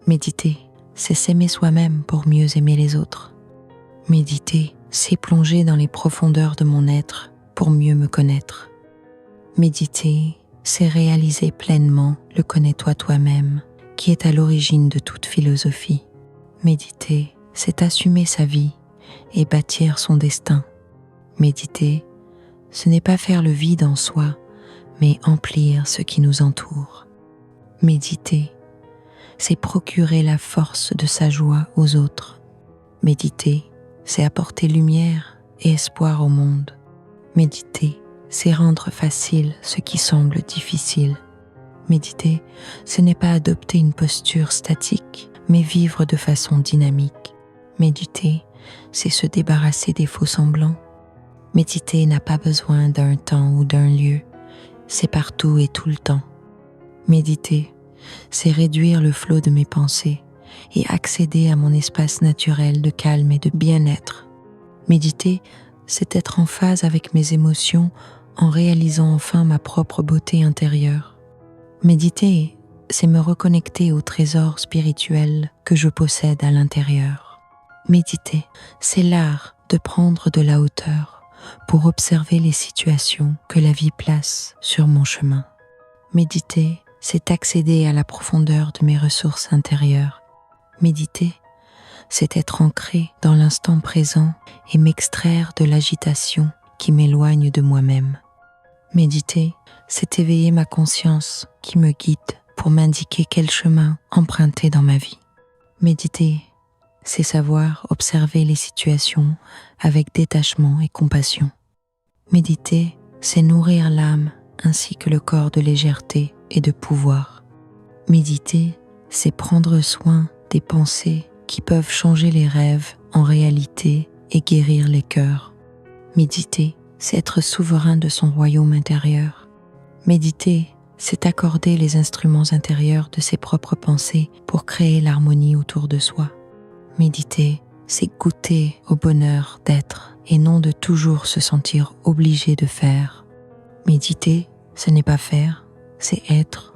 Méditer, c'est s'aimer soi-même pour mieux aimer les autres. Méditer, c'est plonger dans les profondeurs de mon être pour mieux me connaître. Méditer, c'est réaliser pleinement le connais-toi toi-même qui est à l'origine de toute philosophie. Méditer, c'est assumer sa vie et bâtir son destin. Méditer, ce n'est pas faire le vide en soi, mais emplir ce qui nous entoure. Méditer, c'est procurer la force de sa joie aux autres. Méditer, c'est apporter lumière et espoir au monde. Méditer, c'est rendre facile ce qui semble difficile. Méditer, ce n'est pas adopter une posture statique, mais vivre de façon dynamique. Méditer, c'est se débarrasser des faux-semblants. Méditer n'a pas besoin d'un temps ou d'un lieu, c'est partout et tout le temps. Méditer, c'est réduire le flot de mes pensées et accéder à mon espace naturel de calme et de bien-être. Méditer, c'est être en phase avec mes émotions en réalisant enfin ma propre beauté intérieure. Méditer, c'est me reconnecter au trésor spirituel que je possède à l'intérieur. Méditer, c'est l'art de prendre de la hauteur pour observer les situations que la vie place sur mon chemin. Méditer, c'est accéder à la profondeur de mes ressources intérieures. Méditer, c'est être ancré dans l'instant présent et m'extraire de l'agitation qui m'éloigne de moi-même. Méditer, c'est éveiller ma conscience qui me guide pour m'indiquer quel chemin emprunter dans ma vie. Méditer, c'est savoir observer les situations avec détachement et compassion. Méditer, c'est nourrir l'âme ainsi que le corps de légèreté et de pouvoir. Méditer, c'est prendre soin des pensées qui peuvent changer les rêves en réalité et guérir les cœurs. Méditer, c'est être souverain de son royaume intérieur. Méditer, c'est accorder les instruments intérieurs de ses propres pensées pour créer l'harmonie autour de soi. Méditer, c'est goûter au bonheur d'être et non de toujours se sentir obligé de faire. Méditer, ce n'est pas faire, c'est être